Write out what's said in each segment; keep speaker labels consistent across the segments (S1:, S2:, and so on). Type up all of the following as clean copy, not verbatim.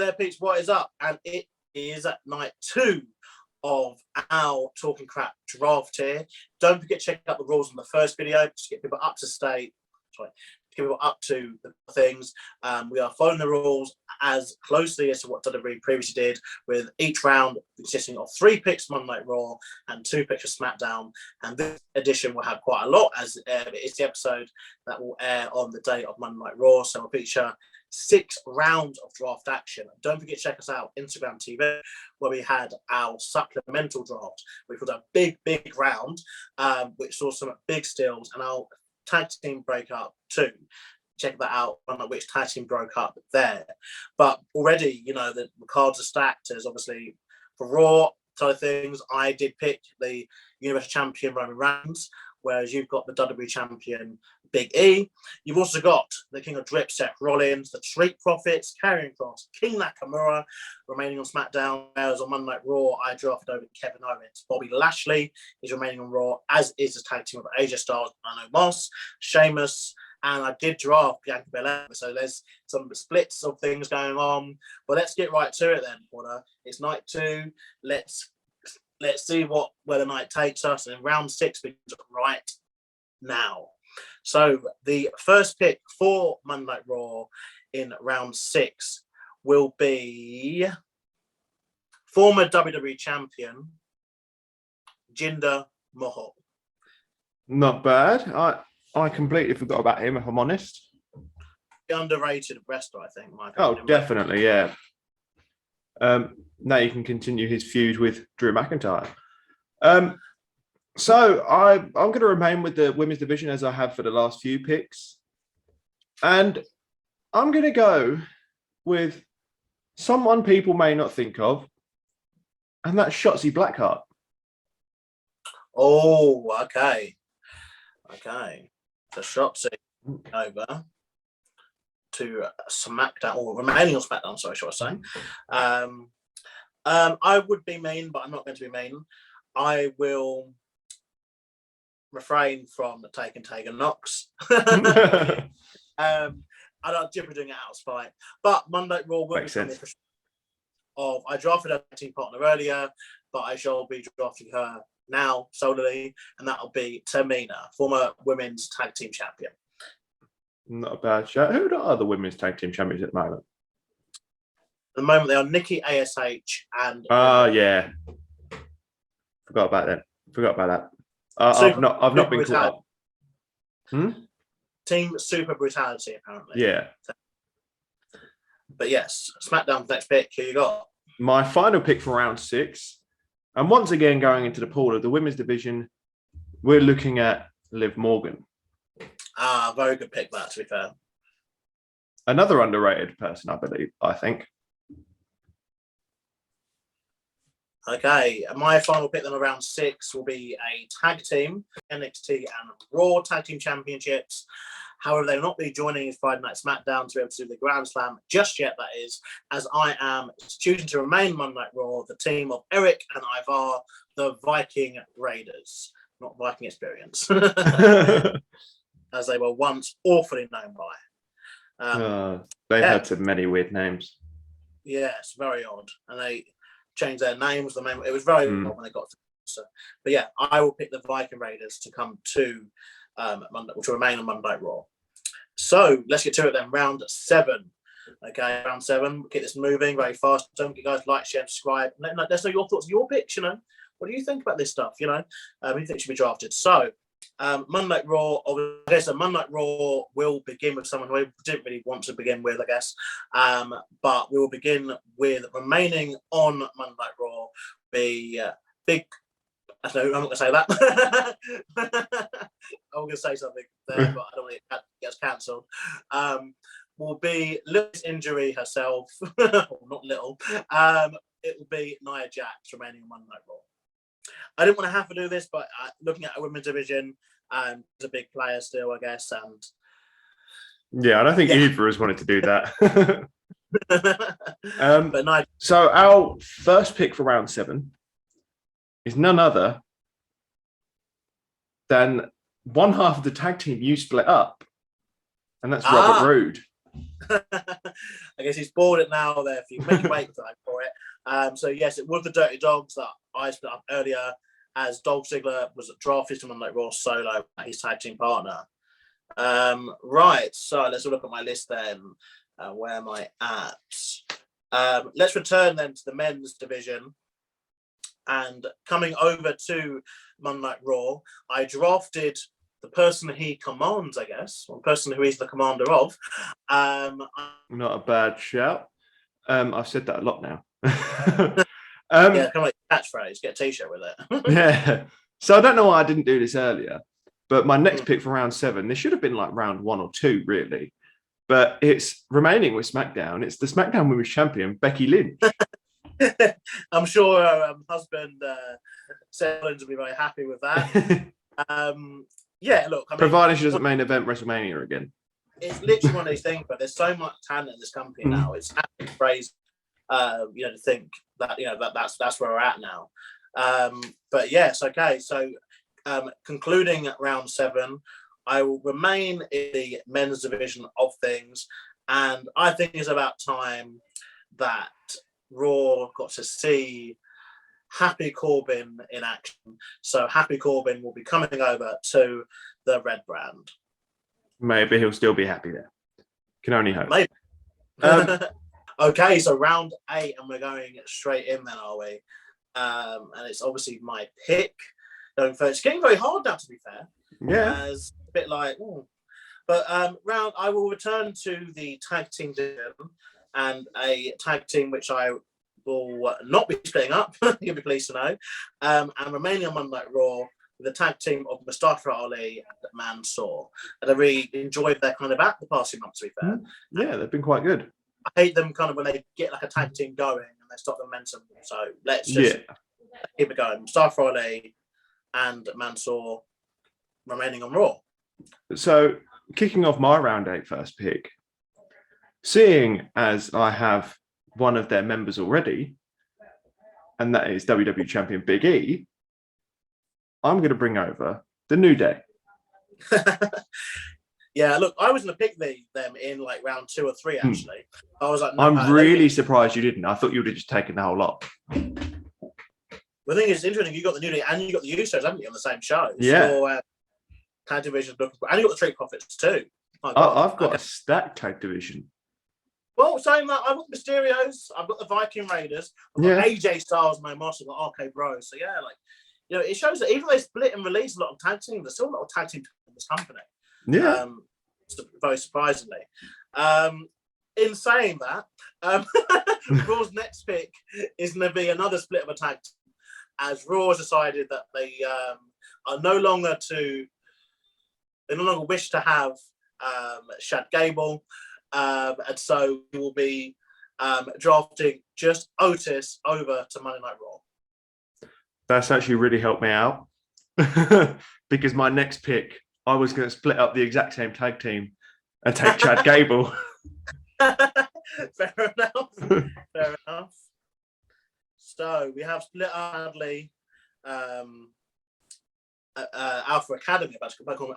S1: there, peeps, what is up? And it is night 2 of our Talking Crap draft here. Don't forget to check out the rules on the first video to get people up to state. Sorry, to get people up to the things. We are following the rules as closely as to what WWE previously did, with each round consisting of 3 picks for Monday Night Raw and 2 picks for SmackDown. And this edition will have quite a lot, as it's the episode that will air on the day of Monday Night Raw. So we'll feature 6 rounds of draft action. Don't forget to check us out Instagram TV, where we had our supplemental draft, which was a big round, which saw some big steals, and our tag team breakup too. Check that out on which tag team broke up there. But already, you know, the cards are stacked. As obviously for Raw side of things, I did pick the Universal Champion Roman Reigns, whereas you've got the WWE Champion Big E. You've also got the King of Drip, Seth Rollins, the Street Profits, Karrion Kross, King Nakamura remaining on SmackDown. Whereas on Monday Night Raw, I drafted over Kevin Owens. Bobby Lashley is remaining on Raw, as is the tag team of AJ Styles, Mano Moss, Sheamus, and I did draft Bianca Belair. So there's some splits of things going on. But let's get right to it then, Porter. It's night 2. Let's see where the night takes us. And round 6 begins right now. So the first pick for Monday Night Raw in round 6 will be former WWE champion Jinder Mahal.
S2: Not bad. I completely forgot about him, if I'm honest.
S1: Underrated wrestler, I think.
S2: Oh, definitely, yeah. Now you can continue his feud with Drew McIntyre. So I'm going to remain with the women's division as I have for the last few picks. And I'm going to go with someone people may not think of, and that's Shotzi Blackheart.
S1: Oh, okay. So Shotzi over to SmackDown, or remaining on SmackDown, sorry, should I say. I would be mean, but I'm not going to be mean. I will refrain from taking Tegan Knox. I don't Jim doing it out of spite. But Monday Raw will be coming I drafted a team partner earlier, but I shall be drafting her now solely, and that'll be Tamina, former women's tag team champion.
S2: Not a bad shout. Who are the women's tag team champions at the moment?
S1: At the moment, they are Nikki ASH and.
S2: Yeah. Forgot about that. I've not been caught up.
S1: Team Super Brutality, apparently.
S2: Yeah.
S1: But yes, SmackDown's next pick. Who you got?
S2: My final pick for round 6, and once again going into the pool of the women's division, we're looking at Liv Morgan.
S1: Very good pick, that, to be fair.
S2: Another underrated person, I think.
S1: Okay, my final pick then of round 6 will be a tag team, NXT and Raw Tag Team Championships. However, they will not be joining Friday Night SmackDown to be able to do the Grand Slam just yet, that is, as I am choosing to remain Monday Night Raw, the team of Eric and Ivar, the Viking Raiders. Not Viking Experience. As they were once awfully known by.
S2: They've had so many weird names.
S1: Yes, very odd. And they changed their names. It was very odd when they got to. So, but yeah, I will pick the Viking Raiders to come to to remain on Monday Night Raw. So let's get to it then. Round 7. Okay, round 7. We'll get this moving very fast. Don't forget, guys, like, share, subscribe. Let's know your thoughts, your picks. You know, what do you think about this stuff? You know, who do you think should be drafted? So. Monday Night Raw, I guess Monday Night Raw will begin with someone who we didn't really want to begin with, I guess. But we will begin with remaining on Monday Night Raw, big. I don't know, I'm not going to say that. I'm going to say something there, but I don't want it gets cancelled. Will be Little's injury herself, or not Little. It will be Nia Jax remaining on Monday Night Raw. I didn't want to have to do this, but looking at a women's division, is a big player still, I guess. And
S2: yeah, I don't think either of us wanted to do that.
S1: But
S2: so our first pick for round 7 is none other than one half of the tag team you split up, and that's Robert Roode.
S1: I guess he's bought it now. There, if you make wait for it. So yes, it was the Dirty Dogs that I split up earlier, as Dolph Ziggler was drafted to Monday Night Raw solo, his tag team partner. Right, so let's look at my list then. Where am I at? Let's return then to the men's division. And coming over to Monday Night Raw, I drafted the person he commands, I guess, or the person who he's the commander of.
S2: Not a bad shout. I've said that a lot now.
S1: Yeah, kind of like catchphrase, get a t-shirt with it.
S2: Yeah. So I don't know why I didn't do this earlier, but my next pick for round 7, this should have been like round 1 or 2, really. But it's remaining with SmackDown. It's the SmackDown Women's Champion, Becky Lynch.
S1: I'm sure her husband, Seth Rollins, will be very happy with that. Yeah, look. I mean,
S2: provided she doesn't main event WrestleMania again.
S1: It's literally one of these things, but there's so much talent in this company now. It's absolutely crazy, to think that that's where we're at now. But yes, okay. So, concluding round 7, I will remain in the men's division of things, and I think it's about time that Raw got to see Happy Corbin in action. So Happy Corbin will be coming over to the Red Brand.
S2: Maybe he'll still be happy there. Can only hope.
S1: Maybe. Okay, so round 8, and we're going straight in then, are we? And it's obviously my pick. It's getting very hard now, to be fair.
S2: Yeah.
S1: It's a bit like, but I will return to the tag team division, and a tag team which I will not be splitting up, you'll be pleased to know, and remaining on Monday Night Raw with the tag team of Mustafa Ali and Mansoor. And I really enjoyed their kind of act the past few months, to be fair.
S2: Yeah, they've been quite good.
S1: I hate them kind of when they get like a tag team going and they stop the momentum. So let's just keep it going. Mustafa Ali and Mansoor remaining on Raw.
S2: So kicking off my round 8 first pick, seeing as I have one of their members already, and that is WWE Champion Big E, I'm going to bring over the New Day.
S1: Yeah, look, I was going to pick them in like round 2 or 3, actually. I was like, no,
S2: I'm really surprised you didn't. I thought you would have just taken the whole lot.
S1: The thing is, it's interesting, you got the New Day and you got the Usos, haven't you, on the same show?
S2: Yeah.
S1: So, tag division, and you got the Street Profits too.
S2: I've got a stacked tag division.
S1: Well, saying that, I've got the Mysterios, I've got the Viking Raiders, I've got AJ Styles, my Moss, I've got RK Bros. So yeah, like, it shows that even though they split and release a lot of tag teams, there's still a lot of tag teams in this company.
S2: Yeah.
S1: Very surprisingly. In saying that, Raw's next pick is going to be another split of a tag team, as Raw has decided that they no longer wish to have Chad Gable, and so we will be drafting just Otis over to Monday Night Raw.
S2: That's actually really helped me out because my next pick, I was going to split up the exact same tag team and take Chad Gable.
S1: Fair enough. Fair enough. So we have split Hadley, Alpha Academy. I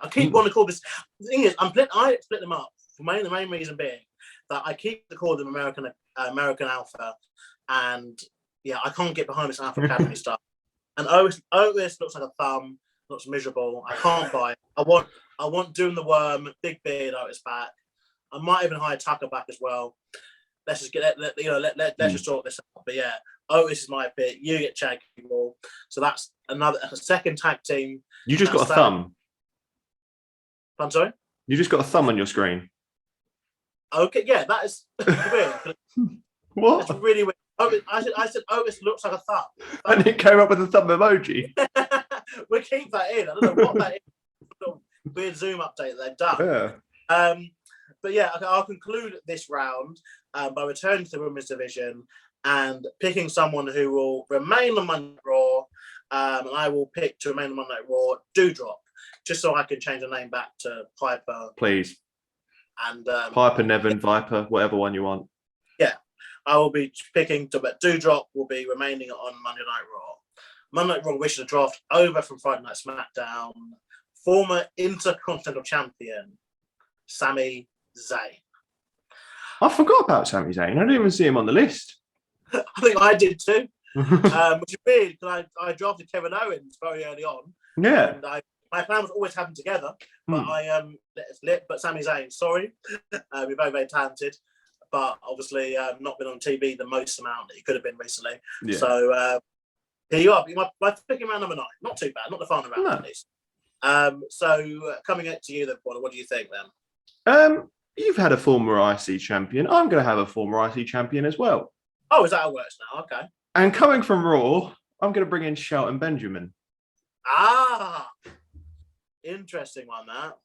S1: keep wanting to call this. The thing is, I split them up for the main reason being that I keep calling them American Alpha, and yeah, I can't get behind this Alpha Academy stuff. And Otis looks like a thumb, looks miserable. I can't buy it. I want Doom the Worm, Big Beard Otis back. I might even hire Tucker back as well. Let's just let's just sort this out. But yeah, Otis is my pick. You get Chad Gable. So that's a second tag team.
S2: You just got a thumb.
S1: I'm sorry?
S2: You just got a thumb on your screen.
S1: Okay, yeah, that is weird.
S2: What?
S1: That's really weird. I said Otis looks like a thumb.
S2: And it came up with a thumb emoji.
S1: We'll keep that in. I don't know what that is. Weird Zoom update that they've done.
S2: Yeah.
S1: But yeah, okay, I'll conclude this round by returning to the women's division and picking someone who will remain on Monday Night Raw. And I will pick to remain on Monday Night Raw, Doudrop, just so I can change the name back to Piper.
S2: Please.
S1: And
S2: Piper, Nevin, Viper, whatever one you want.
S1: Yeah, I will be picking but Doudrop will be remaining on Monday Night Raw. Monday Night Raw wishes to draft over from Friday Night SmackDown former Intercontinental Champion Sami Zayn.
S2: I forgot about Sami Zayn. I didn't even see him on the list.
S1: I think I did too, which is weird because I drafted Kevin Owens very early on.
S2: Yeah.
S1: And my plan was always have them together, but but Sami Zayn, sorry, we're very, very talented, but obviously not been on TV the most amount that he could have been recently.
S2: Yeah.
S1: So here you are. My picking round number 9. Not too bad. Not the final round, at least. So coming up to you then, Paul, what do you think then?
S2: You've had a former IC champion. I'm going to have a former IC champion as well.
S1: Oh, is that how it works now? Okay.
S2: And coming from Raw, I'm going to bring in Shelton Benjamin.
S1: Ah, interesting one that.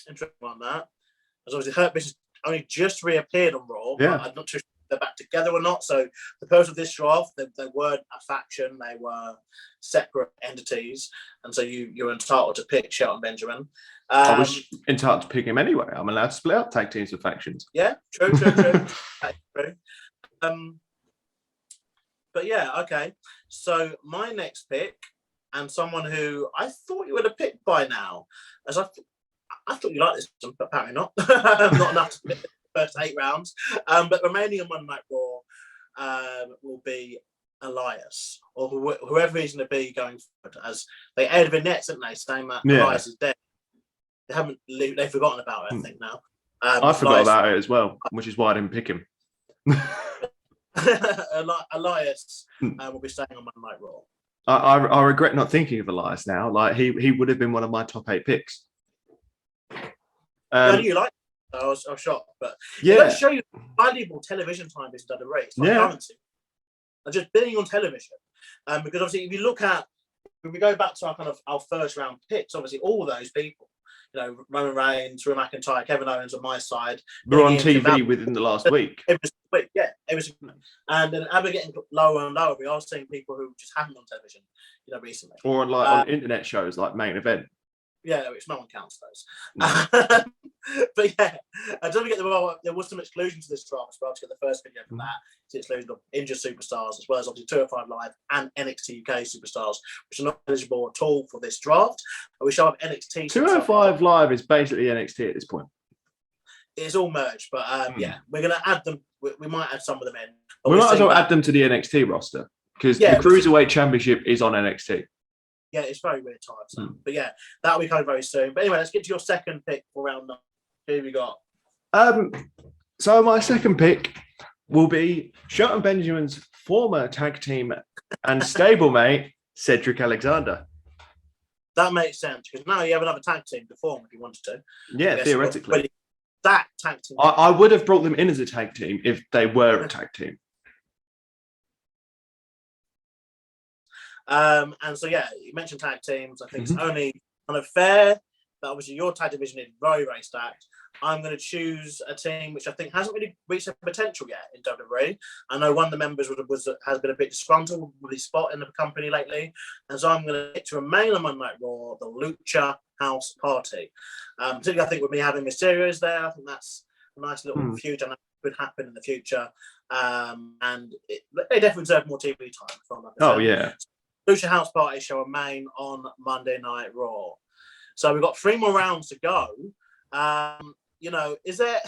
S1: As obviously Hurt Business only just reappeared on Raw.
S2: Yeah.
S1: But I'm not sure if they're back together or not. So the purpose of this draft, they weren't a faction. They were separate entities. And so you're entitled to pick Shelton Benjamin.
S2: I was entitled to pick him anyway. I'm allowed to split up tag teams with factions.
S1: Yeah, true. True. But yeah, okay. So my next pick, and someone who I thought you would have picked by now, as I thought you liked this one, but apparently not. Not enough to pick the first 8 rounds. But remaining on Monday Night Raw will be Elias, or whoever he's going to be going forward. As they aired vignettes, didn't they, saying that Elias is dead. They've forgotten about it, I think now.
S2: I forgot about it as well, which is why I didn't pick him.
S1: Elias will be staying on Monday Night Raw.
S2: I regret not thinking of Elias now. Like he would have been one of my top 8 picks.
S1: I knew you liked it. I was shocked, but
S2: yeah,
S1: it does show you valuable television time is done a race. Like currency. And just being on television, because obviously if you look at, if we go back to our first round picks, obviously all those people, you know, Roman Reigns, Drew McIntyre, Kevin Owens on my side,
S2: we're on TV within the last week.
S1: It was, and then as we're getting lower and lower, we are seeing people who just haven't on television, you know, recently,
S2: or on internet shows like Main Event.
S1: Yeah, which no one counts those. No. But yeah, don't forget there was some exclusion to this draft as well to get the first video for that. It's the exclusion of injured superstars, as well as obviously 205 Live and NXT UK superstars, which are not eligible at all for this draft. We shall have NXT.
S2: 205 Live is basically NXT at this point.
S1: It's all merged, but yeah, we're going to add them. We might add some of them in.
S2: We might as well add them to the NXT roster because the Cruiserweight Championship is on NXT.
S1: Yeah, it's very weird times. But yeah, that'll be coming very soon. But anyway, let's get to your second pick for round 9. Who we got?
S2: So my second pick will be Shelton Benjamin's former tag team and stablemate, Cedric Alexander.
S1: That makes sense, because now you have another tag team to form if you wanted to.
S2: Yeah, theoretically.
S1: That tag team.
S2: I would have brought them in as a tag team if they were a tag team.
S1: And so, yeah, you mentioned tag teams. I think it's only kind of fair that obviously your tag division is very, very stacked. I'm going to choose a team which I think hasn't really reached their potential yet in WWE. I know one of the members has been a bit disgruntled with his spot in the company lately. And so I'm going to remain on Monday Night Raw, the Lucha House Party. Particularly, I think with me having Mysterio's there, I think that's a nice little feud and that could happen in the future. And they definitely deserve more TV time.
S2: Oh, yeah.
S1: Lucha House Party shall remain on Monday Night Raw. So we've got 3 more rounds to go. You know, is there,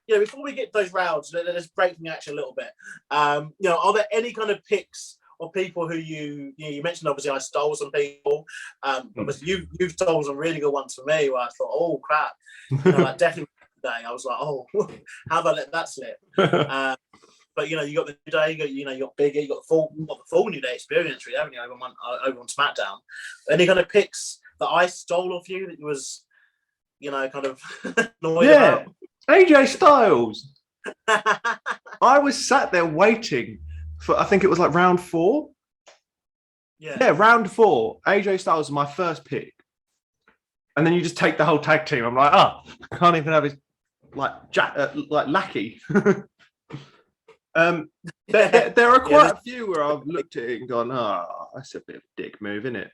S1: you know, before we get those rounds, let's break the action a little bit. You know, are there any kind of picks or people who you mentioned? Obviously, I stole some people. Obviously, you've stole some really good ones for me. Where I thought, oh crap, you know, like definitely today. I was like, oh, how have I let that slip? But you know, you got the New Day, you got Biggie, you got the full New Day experience, really, haven't you? Over on SmackDown. Any kind of picks that I stole off you that you was, you know, kind of annoyed about?
S2: AJ Styles. I was sat there waiting for, I think it was like round 4. Yeah, round 4. AJ Styles was my first pick. And then you just take the whole tag team. I'm like, I can't even have his like lackey. There are quite a few where I've looked at it and gone, that's a bit of a dick move, isn't it?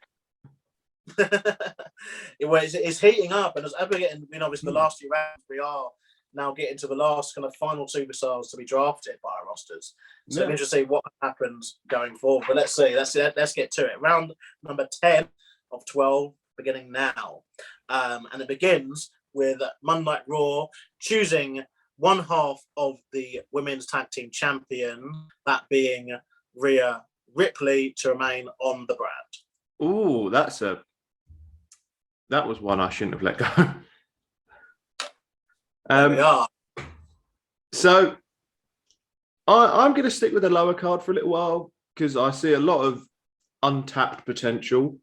S1: It's heating up, and as we're getting, you know, obviously the last few rounds, we are now getting to the last kind of final superstars to be drafted by our rosters. So it's interesting to see what happens going forward. But let's see. Let's get to it. Round number 10 of 12 beginning now, and it begins with Monday Night Raw choosing one half of the women's tag team champion, that being Rhea Ripley, to remain on the brand.
S2: Ooh, that was one I shouldn't have let go.
S1: There we are.
S2: So I'm going to stick with the lower card for a little while because I see a lot of untapped potential.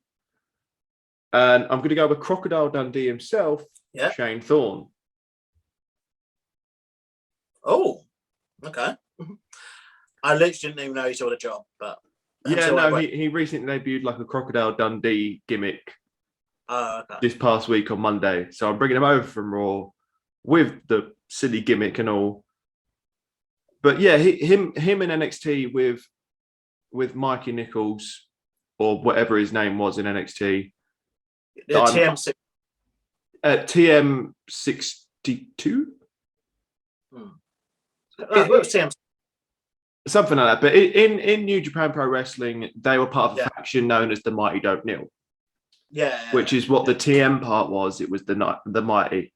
S2: And I'm going to go with Crocodile Dundee himself, Shane Thorne.
S1: Oh, okay. I literally didn't even know he saw the job, but
S2: yeah, no, he recently debuted like a Crocodile Dundee gimmick this past week on Monday. So I'm bringing him over from Raw with the silly gimmick and all. But yeah, him in NXT with Mikey Nichols or whatever his name was in NXT. TM62. Something like that. But in New Japan Pro Wrestling, they were part of a faction known as the Mighty Don't Kneel.
S1: Yeah.
S2: Which is what the TM part was. It was the Mighty.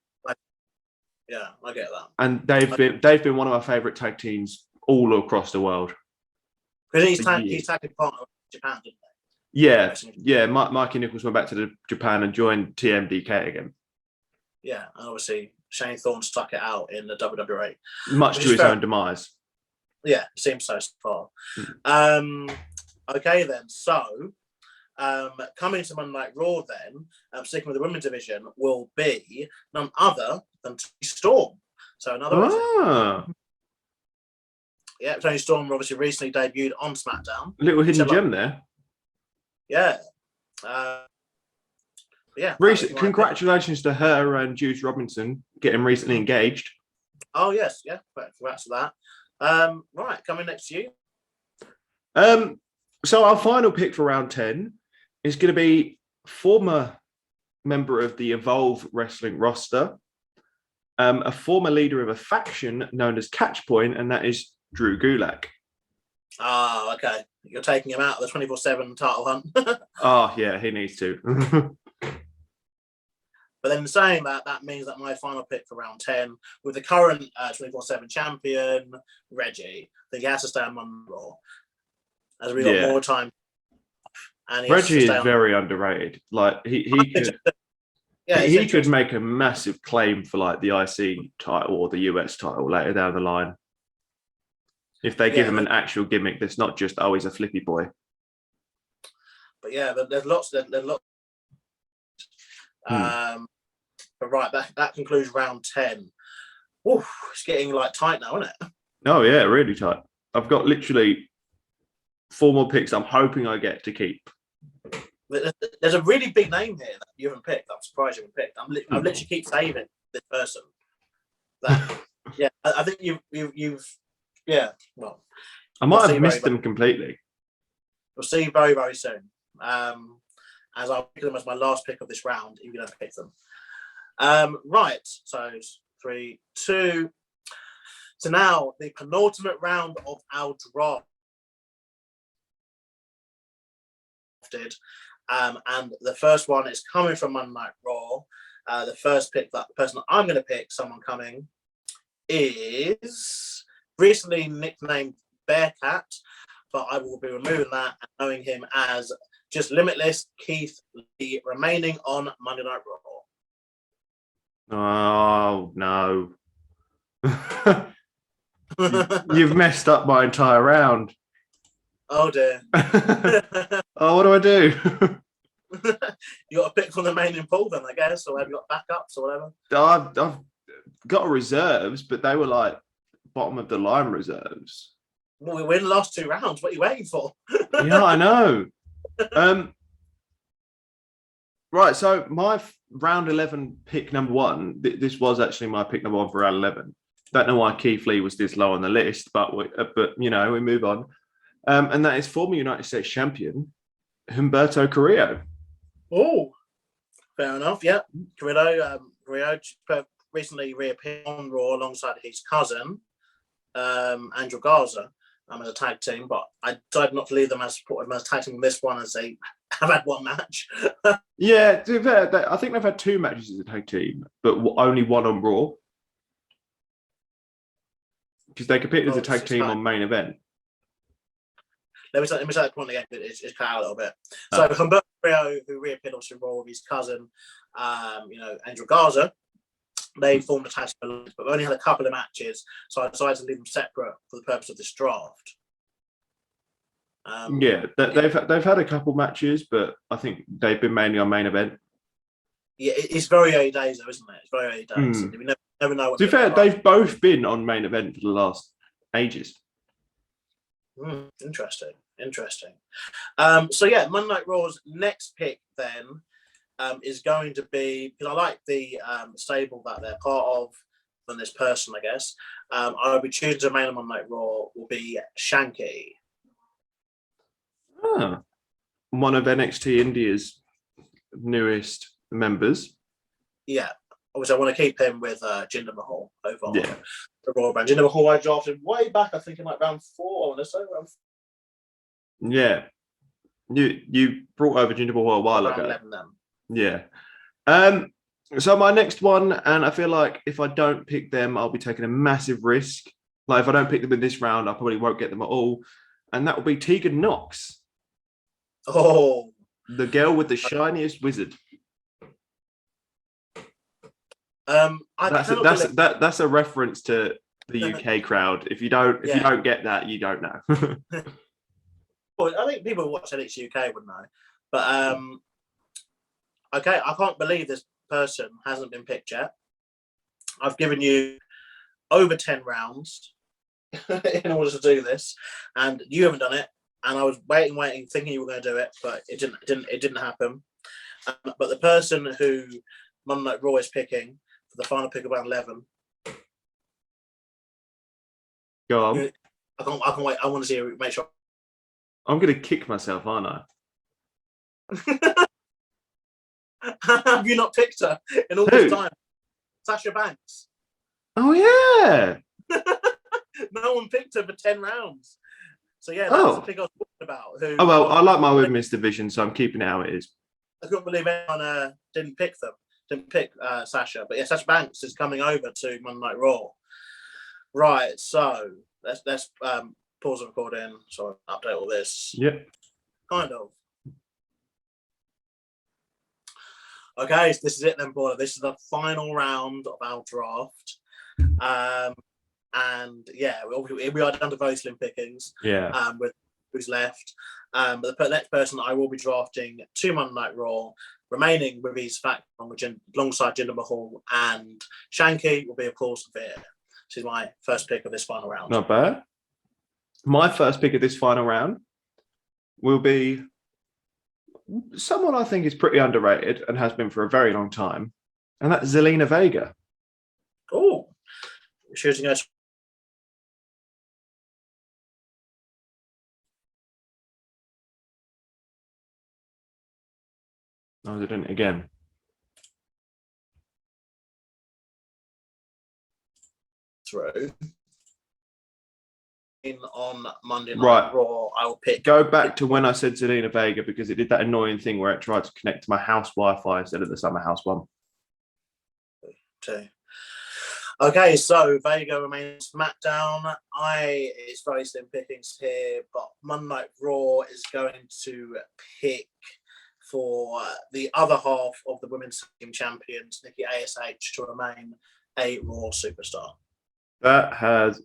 S1: Yeah, I get that.
S2: And they've been one of my favourite tag teams all across the world.
S1: Because he's tagging part of Japan, didn't they?
S2: Yeah. Mikey Nichols went back to Japan and joined TMDK again.
S1: Yeah, and obviously Shane Thorne stuck it out in the WWE.
S2: Much to his own demise.
S1: Yeah, it seems so far. Okay then, so coming to Monday Night Raw then, sticking with the women's division, will be none other than Toni Storm. So another yeah, Toni Storm obviously recently debuted on SmackDown.
S2: Little hidden gem there.
S1: Yeah.
S2: Congratulations to her and Juice Robinson getting recently engaged.
S1: Oh yes, yeah. Congrats to that. Right, coming next to you.
S2: So our final pick for round 10 is going to be former member of the Evolve Wrestling roster, a former leader of a faction known as Catchpoint, and that is Drew Gulak.
S1: Oh, okay. You're taking him out of the 24/7 title hunt.
S2: Oh, yeah, he needs to.
S1: But then saying that means that my final pick for round 10, with the current 24/7 champion, Reggie, I think he has to stay on Raw. As we got more time. And
S2: Reggie is very underrated. Like he could make a massive claim for like the IC title or the US title later down the line. If they give him an actual gimmick that's not just, he's a flippy boy.
S1: But yeah, there's lots. But right, that concludes round 10. Oof, it's getting like tight now, isn't it?
S2: Oh yeah, really tight. I've got literally 4 more picks I'm hoping I get to keep.
S1: There's a really big name here that you haven't picked. I'm surprised you haven't picked. I literally keep saving this person. Yeah, I think you've well,
S2: I might have missed them completely.
S1: We'll see very, very soon. As I'll pick them as my last pick of this round, if you don't pick them. Right, so 3, 2. So now the penultimate round of our draft. And the first one is coming from Monday Night Raw. The first pick, that the person I'm going to pick, someone coming, is recently nicknamed Bearcat, but I will be removing that and knowing him as just Limitless Keith Lee, remaining on Monday Night
S2: Raw. Oh, no. You've messed up my entire round.
S1: Oh, dear.
S2: Oh, what do I do?
S1: You got to pick from the main in pool then, I guess, or have you got backups or whatever?
S2: I've got reserves, but they were like bottom of the line reserves.
S1: Well, we win the last 2 rounds. What are you waiting for?
S2: Yeah, I know. Right, so my round 11 pick number 1, this was actually my pick number 1 for round 11. Don't know why Keith Lee was this low on the list, but you know, we move on. And that is former United States champion Humberto Carrillo.
S1: Oh, fair enough. Yeah, Carrillo recently reappeared on Raw alongside his cousin Angel Garza as a tag team, but I decided not to leave them as tag team in this one, as they have had 1 match.
S2: Yeah, to be fair, I think they've had 2 matches as a tag team, but only 1 on Raw. because they competed as
S1: Oh,
S2: a tag
S1: it's
S2: team
S1: fine.
S2: on main event.
S1: Let me say the point again. It's cut out a little bit.
S2: Oh.
S1: So Humberto Carrillo, who reappeared on Super Raw with his cousin, Angel Garza, they formed a tag team, but we only had a couple of matches, so I decided to leave them separate for the purpose of this draft.
S2: They've had a couple matches, but I think they've been mainly on main event.
S1: Yeah, it's very early days, though, isn't it? It's very early days. We never know.
S2: To be fair, they've both been on main event for the last ages.
S1: Interesting. So yeah, Monday Night Raw's next pick then is going to be, because I like the stable that they're part of than this person, I guess. I'll be choosing to main on Monday Night Raw will be Shanky.
S2: One of NXT India's newest members.
S1: Yeah. Obviously, I want to keep him with Jinder Mahal over on
S2: Yeah.
S1: the Raw brand. Jinder Mahal, I drafted way back, I think in like round 4, I want to say.
S2: Yeah. You brought over Jinder Mahal a while ago.
S1: 11 then.
S2: Yeah. So my next one, and I feel like if I don't pick them, I'll be taking a massive risk. Like if I don't pick them in this round, I probably won't get them at all. And that will be Tegan Nox.
S1: Oh.
S2: The girl with the shiniest wizard. That's a reference to the UK crowd. If you don't get that, you don't know.
S1: Well, I think people who watch NXT UK would know. But okay, I can't believe this person hasn't been picked yet. I've given you over 10 rounds in order to do this, and you haven't done it. And I was waiting, thinking you were going to do it, but it didn't happen. But the person who Monday Night Raw is picking for the final pick of round 11.
S2: Go on.
S1: I can't wait. I want to see you make sure.
S2: I'm going to kick myself, aren't I?
S1: Have you not picked her in all this time? Sasha Banks.
S2: Oh, yeah.
S1: No one picked her for 10 rounds. So, yeah, that's the pick I was talking about.
S2: I like my women's division, so I'm keeping it how it is.
S1: I couldn't believe anyone didn't pick Sasha. But, yeah, Sasha Banks is coming over to Monday Night Raw. Right, so let's pause the recording so I update all this.
S2: Yep.
S1: Kind of. Okay, so this is it then, boy. This is the final round of our draft. And yeah, we are down to very slim pickings.
S2: Yeah.
S1: With who's left. But the next person I will be drafting to Monday Night Raw, remaining with his fact alongside Jinder Mahal and Shanky, will be, of course, Veer. This is my first pick of this final round.
S2: Not bad. My first pick of this final round will be someone I think is pretty underrated and has been for a very long time, and that's Zelina Vega.
S1: Oh, shooting us.
S2: I was doing it again.
S1: Through. On Monday Night Raw, I will pick.
S2: Go back to when I said Zelina Vega because it did that annoying thing where it tried to connect to my house Wi-Fi instead of the summer house one.
S1: Okay, so Vega remains SmackDown. It's very slim pickings here, but Monday Night Raw is going to pick for the other half of the women's team champions, Nikki ASH, to remain a Raw superstar.
S2: That has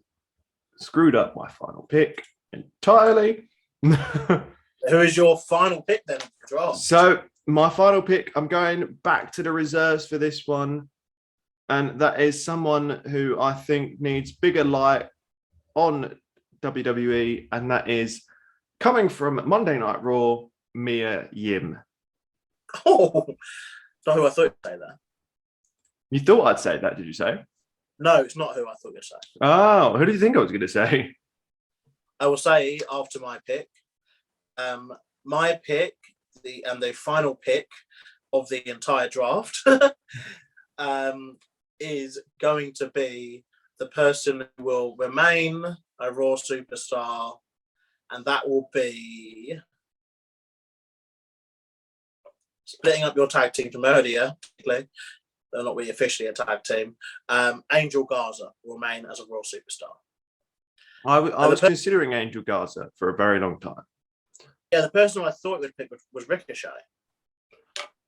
S2: screwed up my final pick entirely.
S1: Who is your final pick then? Draft?
S2: So my final pick, I'm going back to the reserves for this one. And that is someone who I think needs bigger light on WWE. And that is coming from Monday Night Raw, Mia Yim.
S1: Oh, it's not who I thought you'd say that.
S2: You thought I'd say that, did you say?
S1: No, it's not who I thought you'd say.
S2: Oh, who do you think I was going to say?
S1: I will say after my pick, the final pick of the entire draft is going to be the person who will remain a Raw superstar, and that will be splitting up your tag team from earlier. They're not really officially a tag team. Angel Garza will remain as a Raw superstar.
S2: I was considering Angel Garza for a very long time.
S1: Yeah, the person I thought we'd pick was Ricochet.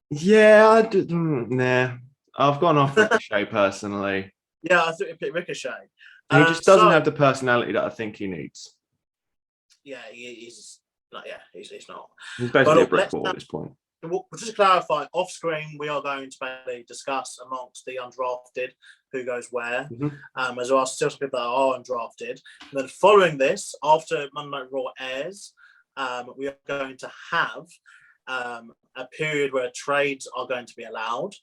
S2: Yeah, nah. I've gone off Ricochet personally.
S1: Yeah, I thought we'd pick Ricochet.
S2: He just doesn't have the personality that I think he needs.
S1: Yeah, he's not. Yeah, he's not.
S2: He's basically a brick wall at this point.
S1: Just to clarify, off screen, we are going to basically discuss amongst the undrafted who goes where, as well as still some people that are undrafted. And then following this, after Monday Night Raw airs, we are going to have a period where trades are going to be allowed.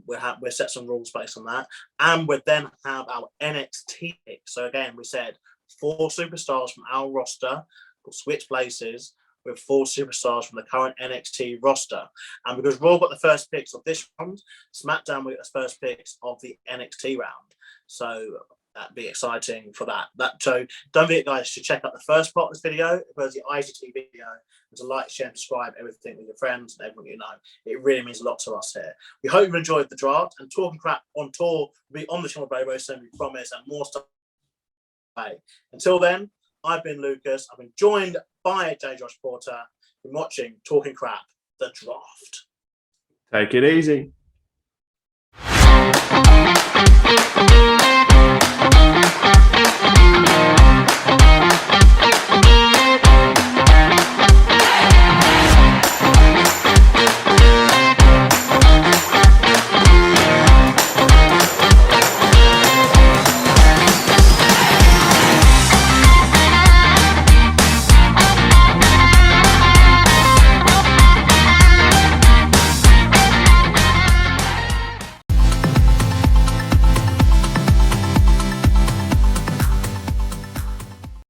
S1: We'll set some rules based on that, and we'll then have our NXT pick. So again, we said 4 superstars from our roster will switch places with 4 superstars from the current NXT roster. And because Raw got the first picks of this round, SmackDown will get the first picks of the NXT round. So that'd be exciting for that. So don't forget, guys, to check out the first part of this video, as well as the IGT video, and to like, share, and subscribe everything with your friends and everyone you know. It really means a lot to us here. We hope you enjoyed the draft, and Talking Crap on tour will be on the channel very, very soon, we promise, and more stuff. Until then, I've been Lucas. I've been joined by J. Josh Porter. You've been watching Talking Crap, the draft.
S2: Take it easy.